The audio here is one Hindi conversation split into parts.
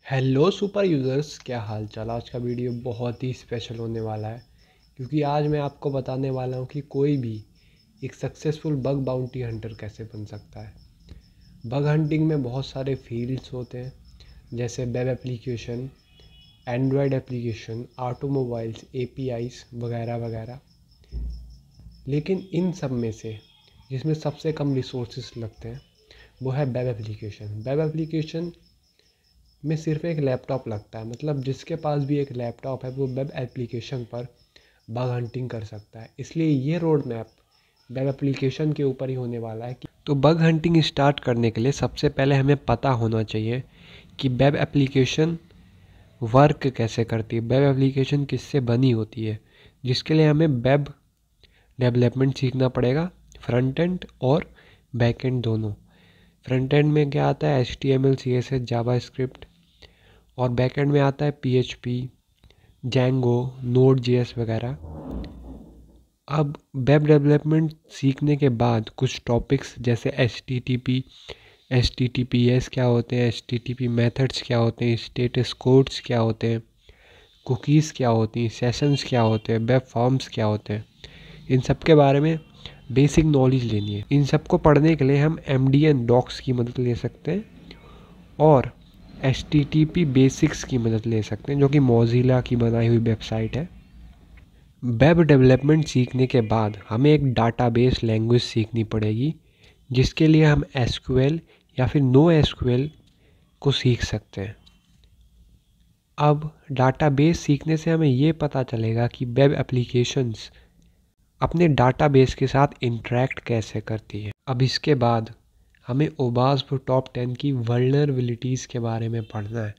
हेलो सुपर यूज़र्स, क्या हाल चाल। आज का वीडियो बहुत ही स्पेशल होने वाला है क्योंकि आज मैं आपको बताने वाला हूँ कि कोई भी एक सक्सेसफुल बग बाउंटी हंटर कैसे बन सकता है। बग हंटिंग में बहुत सारे फील्ड्स होते हैं, जैसे web application, Android application, automobiles, APIs वगैरह वगैरह। लेकिन इन सब में से जिसमें सबसे कम रिसोर्सेज लगते हैं वो है वेब एप्लीकेशन। वेब एप्लीकेशन में सिर्फ एक लैपटॉप लगता है, मतलब जिसके पास भी एक लैपटॉप है वो वेब एप्लीकेशन पर बग हंटिंग कर सकता है। इसलिए ये रोड मैप वेब एप्लीकेशन के ऊपर ही होने वाला है। तो बग हंटिंग स्टार्ट करने के लिए सबसे पहले हमें पता होना चाहिए कि वेब एप्लीकेशन वर्क कैसे करती है, वेब एप्लीकेशन किससे बनी होती है, जिसके लिए हमें वेब डेवलपमेंट सीखना पड़ेगा, फ्रंट एंड और बैक एंड दोनों। फ्रंट एंड में क्या आता है, HTML, CSS, जावास्क्रिप्ट, और बैकएंड में आता है PHP, Django, Node.js वगैरह। अब वेब डेवलपमेंट सीखने के बाद कुछ टॉपिक्स जैसे HTTP, HTTPS क्या होते हैं, HTTP मेथड्स क्या होते हैं, स्टेटस कोड्स क्या होते हैं, कुकीज़ क्या होती हैं, सेशंस क्या होते हैं, वेब फॉर्म्स क्या होते हैं, इन सब के बारे में बेसिक नॉलेज लेनी है। इन सब को पढ़ने के लिए हम MDN डॉक्स की मदद ले सकते हैं और HTTP बेसिक्स की मदद ले सकते हैं, जो कि मोज़िला की बनाई हुई वेबसाइट है। वेब डेवलपमेंट सीखने के बाद हमें एक डाटाबेस लैंग्वेज सीखनी पड़ेगी, जिसके लिए हम SQL या फिर NoSQL को सीख सकते हैं। अब डाटाबेस सीखने से हमें ये पता चलेगा कि वेब एप्लीकेशंस अपने डाटाबेस के साथ इंटरेक्ट कैसे करती है। अब इसके बाद हमें OWASP टॉप 10 की वल्नरेबिलिटीज़ के बारे में पढ़ना है।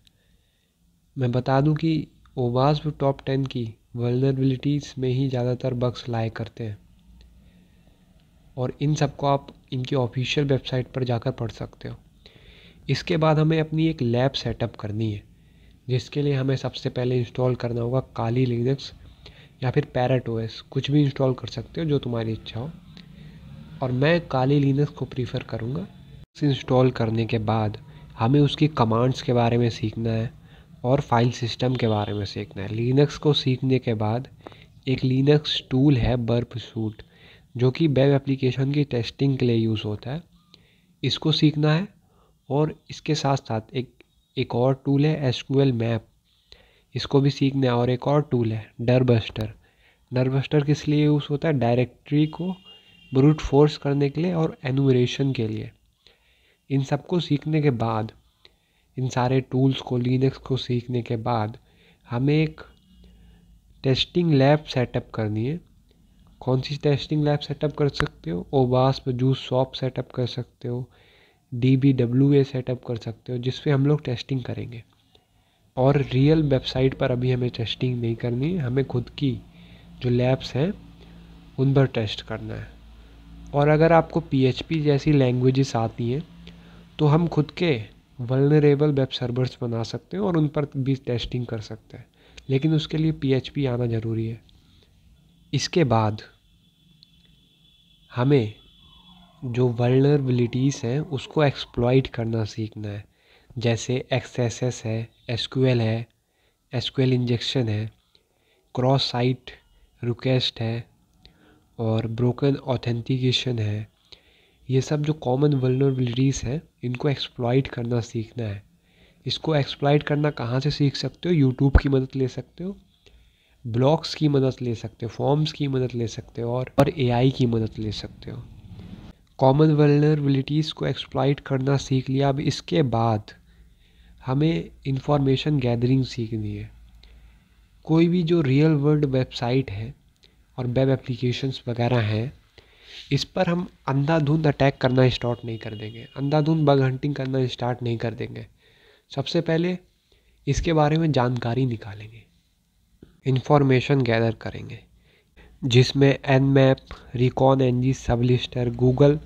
मैं बता दूं कि OWASP टॉप 10 की वल्नरेबिलिटीज़ में ही ज़्यादातर बग्स लाए करते हैं, और इन सबको आप इनकी ऑफिशियल वेबसाइट पर जाकर पढ़ सकते हो। इसके बाद हमें अपनी एक लैब सेटअप करनी है, जिसके लिए हमें सबसे पहले इंस्टॉल करना होगा काली लिनक्स या फिर पैरेट OS, कुछ भी इंस्टॉल कर सकते हो जो तुम्हारी इच्छा हो, और मैं काली लिनक्स को प्रीफर करूँगा। इंस्टॉल करने के बाद हमें उसकी कमांड्स के बारे में सीखना है और फाइल सिस्टम के बारे में सीखना है। लिनक्स को सीखने के बाद एक लिनक्स टूल है बर्प सूट, जो कि वेब एप्लीकेशन की टेस्टिंग के लिए यूज़ होता है, इसको सीखना है। और इसके साथ साथ एक और टूल है SQL मैप, इसको भी सीखना है। और एक और टूल है डरबस्टर। डरबस्टर किस लिए यूज़ होता है, डायरेक्टरी को ब्रूट फोर्स करने के लिए और एनुमरेशन के लिए। इन सबको सीखने के बाद, इन सारे टूल्स को, लिनक्स को सीखने के बाद हमें एक टेस्टिंग लैब सेटअप करनी है। कौन सी टेस्टिंग लैब सेटअप कर सकते हो, OWASP जूस शॉप सेटअप कर सकते हो, DBWA सेटअप कर सकते हो, जिस पे हम लोग टेस्टिंग करेंगे। और रियल वेबसाइट पर अभी हमें टेस्टिंग नहीं करनी है, हमें खुद की जो लैब्स हैं उन पर टेस्ट करना है। और अगर आपको PHP जैसी लैंग्वेजेस आती हैं तो हम खुद के वल्नरेबल वेब सर्वर्स बना सकते हैं और उन पर भी टेस्टिंग कर सकते हैं, लेकिन उसके लिए PHP आना ज़रूरी है। इसके बाद हमें जो वल्नरेबिलिटीज़ हैं उसको एक्सप्लॉइट करना सीखना है, जैसे XSS है, SQL है, SQL इंजेक्शन है, क्रॉस साइट रिक्वेस्ट है, और ब्रोकन ऑथेंटिकेशन है। ये सब जो कॉमन वल्नरेबिलिटीज़ हैं इनको एक्सप्लॉइट करना सीखना है। इसको एक्सप्लॉइट करना कहाँ से सीख सकते हो, यूट्यूब की मदद ले सकते हो, ब्लॉग्स की मदद ले सकते हो, फॉर्म्स की मदद ले सकते हो, और AI की मदद ले सकते हो। कॉमन वल्नरेबिलिटीज़ को एक्सप्लॉइट करना सीख लिया। अब इसके बाद हमें इंफॉर्मेशन गैदरिंग सीखनी है। कोई भी जो रियल वर्ल्ड वेबसाइट है और वेब एप्लीकेशंस वगैरह हैं, इस पर हम अंधाधुंध अटैक करना स्टार्ट नहीं कर देंगे, अंधाधुंध बग हंटिंग करना स्टार्ट नहीं कर देंगे। सबसे पहले इसके बारे में जानकारी निकालेंगे, इंफॉर्मेशन गैदर करेंगे, जिसमें Nmap, recon NG, Sublist3r, Google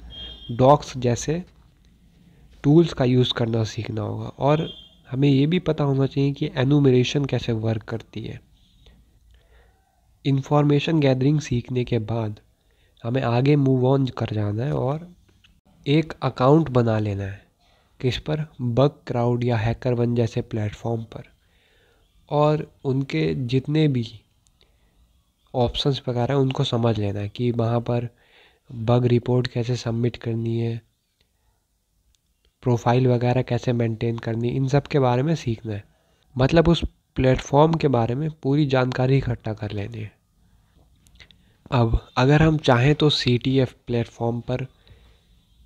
Docs जैसे टूल्स का यूज़ करना सीखना होगा। और हमें ये भी पता होना चाहिए कि एनुमरेशन कैसे वर्क करती है। इंफॉर्मेशन गैदरिंग सीखने के बाद हमें आगे मूव ऑन कर जाना है और एक अकाउंट बना लेना है। किस पर? बग क्राउड या हैकर1 जैसे प्लेटफॉर्म पर। और उनके जितने भी ऑप्शंस वगैरह उनको समझ लेना है कि वहाँ पर बग रिपोर्ट कैसे सबमिट करनी है, प्रोफाइल वगैरह कैसे मेंटेन करनी है, इन सब के बारे में सीखना है। मतलब उस प्लेटफॉर्म के बारे में पूरी जानकारी इकट्ठा कर लेनी है। अब अगर हम चाहें तो CTF प्लेटफॉर्म पर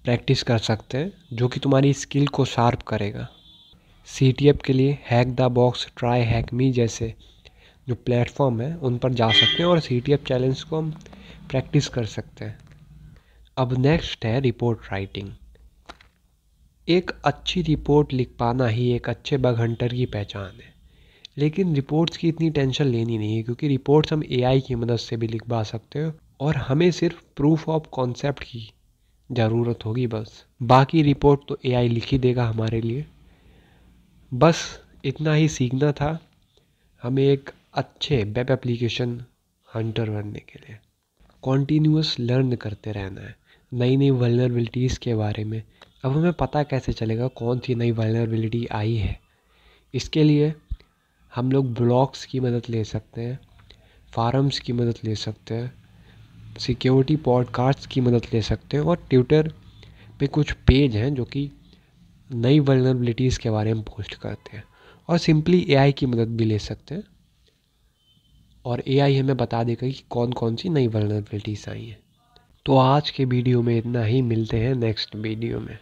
प्रैक्टिस कर सकते हैं, जो कि तुम्हारी स्किल को शार्प करेगा। CTF के लिए Hack The Box, TryHackMe जैसे जो प्लेटफॉर्म है उन पर जा सकते हैं और CTF चैलेंज को हम प्रैक्टिस कर सकते हैं। अब नेक्स्ट है रिपोर्ट राइटिंग। एक अच्छी रिपोर्ट लिख पाना ही एक अच्छे बग हंटर की पहचान है। लेकिन रिपोर्ट्स की इतनी टेंशन लेनी नहीं है, क्योंकि रिपोर्ट्स हम AI की मदद से भी लिखवा सकते हो और हमें सिर्फ प्रूफ ऑफ कॉन्सेप्ट की ज़रूरत होगी बस। बाकी रिपोर्ट तो AI लिख ही देगा हमारे लिए। बस इतना ही सीखना था हमें एक अच्छे वेब एप्लीकेशन हंटर बनने के लिए। कॉन्टीन्यूअस लर्न करते रहना है नई नई वल्नरेबिलिटीज़ के बारे में। अब हमें पता कैसे चलेगा कौन सी नई वल्नरेबिलिटी आई है? इसके लिए हम लोग ब्लॉग्स की मदद ले सकते हैं, फारम्स की मदद ले सकते हैं, सिक्योरिटी पॉडकास्ट की मदद ले सकते हैं और ट्विटर पे कुछ पेज हैं जो कि नई वल्नरेबिलिटीज़ के बारे में पोस्ट करते हैं। और सिंपली AI की मदद भी ले सकते हैं और AI हमें बता देगा कि कौन कौन सी नई वल्नरेबिलिटीज़ आई हैं। तो आज के वीडियो में इतना ही, मिलते हैं नेक्स्ट वीडियो में।